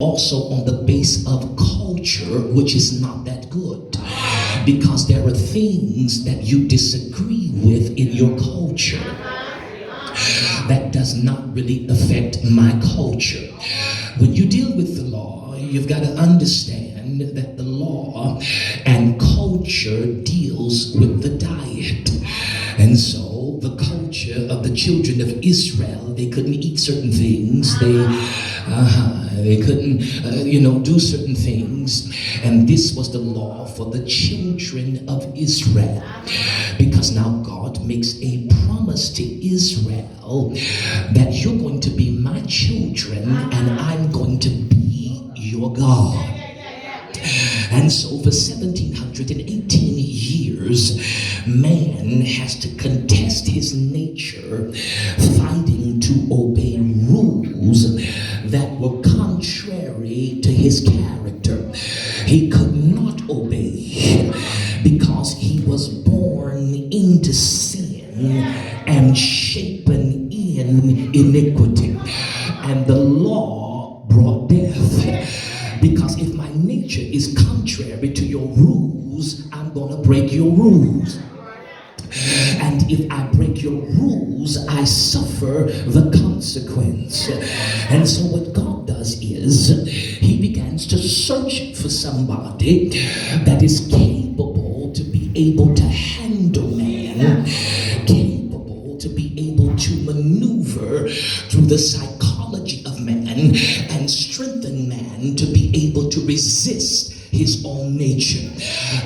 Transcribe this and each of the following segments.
also on the base of culture, which is not that good, because there are things that you disagree with in your culture that does not really affect my culture. When you deal with the law, you've got to understand that the law and culture deals with the diet. And so the culture of the children of Israel, they couldn't eat certain things. They couldn't, do certain things. And this was the law for the children of Israel. Because now God makes a promise to Israel that you're going to be my children and I'm going to be your God. And so for 1718 years, man has to contest his nature, fighting to obey rules that were contrary to his character. He could not obey because he was born into sin and shapen in iniquity. And the law brought death. Because if my nature is contrary to your rules, I'm going to break your rules. And if I break your rules, I suffer the consequence. And so what God does is he begins to search for somebody that is capable to be able to handle man, capable to be able to maneuver through the psychology of man and strengthen man to be able to resist his own nature.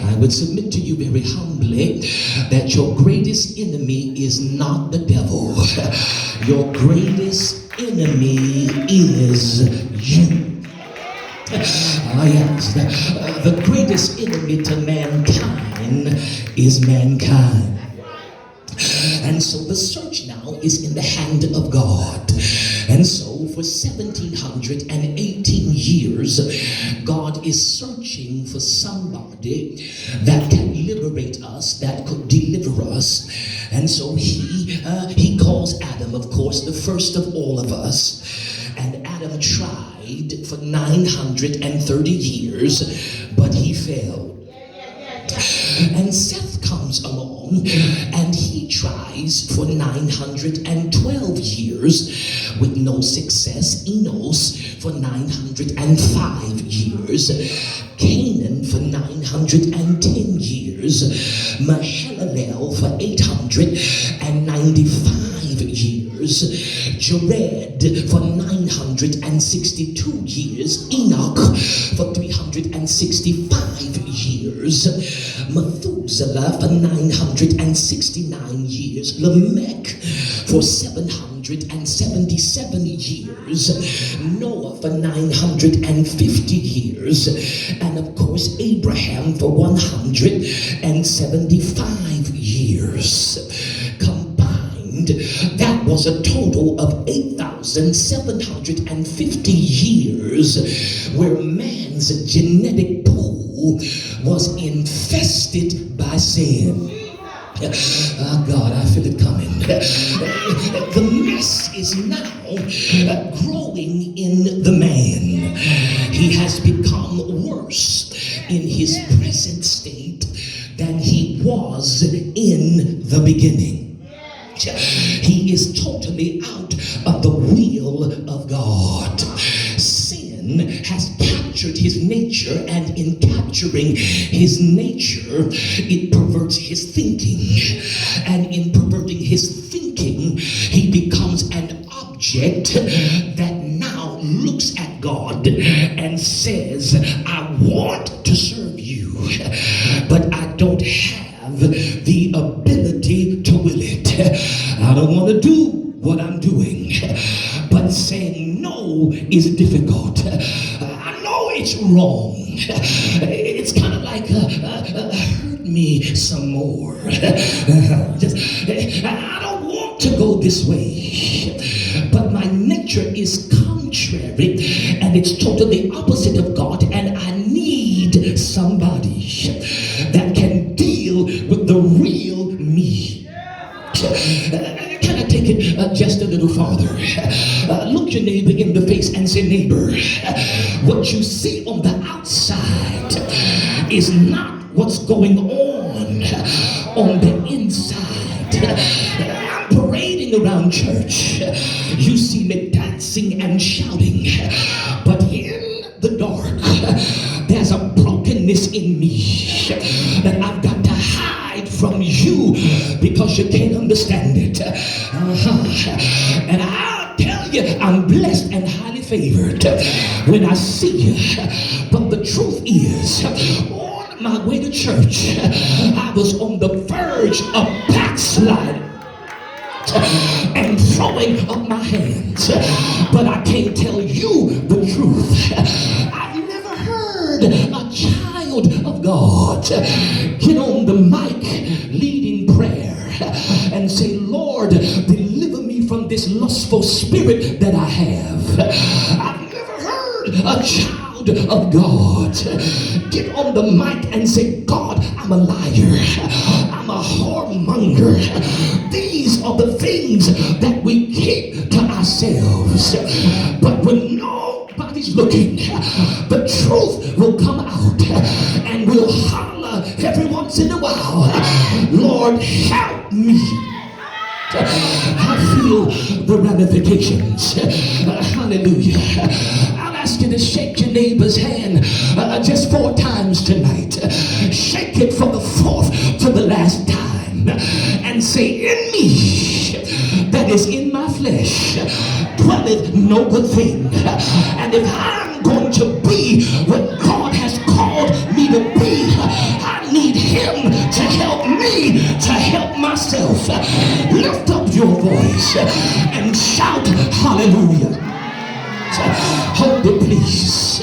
I would submit to you very humbly that your greatest enemy is not the devil. Your greatest enemy is you. Yes, the greatest enemy to mankind is mankind. And so the search now is in the hand of God. And so for 1718 years, God is searching for somebody that can liberate us, that could deliver us. And so he calls Adam, of course, the first of all of us. And Adam tried for 930 years, but he failed. And Seth comes along and he tries for 912 years with no success. Enos for 905 years. Canaan for 910 years. Mahalalel for 895 years. Jared for 962 years. Enoch for 365 years. Methuselah for 969 years. Lamech for 777 years. Noah for 950 years. And of course Abraham for 175 years. Combined, that was a total of 8,750 years where man's genetic pool was infested by sin. Oh God, I feel it coming. The mess is now growing in the man. He has become worse in his present state than he was in the beginning. He is totally out of the will of God. Sin has captured his nature, and in capturing his nature, it perverts his thinking. And in perverting his thinking, he becomes an object that now looks at God and says, I want to serve you, but I don't have the ability to will it. I don't want to do what I'm doing. But saying no is difficult. I know it's wrong. It's kind of like hurt me some more. I don't want to go this way. But my nature is contrary and it's totally opposite of God, and I need somebody that can deal with the real me. Can I take it just a little farther? Look your neighbor in the face and say, neighbor, what you see on the outside is not what's going on the inside. I'm parading around church. You see me dancing and shouting, but in the dark, there's a brokenness in me that I've got to hide from you because you can't understand it. And I'll tell you, I'm blessed and highly favored when I see you. But the truth is, on my way to church, I was on the verge of backsliding and throwing up my hands. But I can't tell you the truth. I've never heard a child of God get on the mic leading prayer and say, Lord, deliver me from this lustful spirit that I have. I've never heard a child of God get on the mic and say, God, I'm a liar, I'm a whoremonger. These are the things that we keep to ourselves. But when nobody's looking, the truth will come out and we'll holler every once in a while, Lord, help me. I feel the ramifications. Hallelujah. I'll ask you to shake your neighbor's hand just 4 times tonight. Shake it for the 4th to the last time and say, in me that is in my flesh dwelleth no good thing. And if I'm going to be what God has called me to be, I need him to help me to help myself. Lift up your voice and shout hallelujah. Hold it please.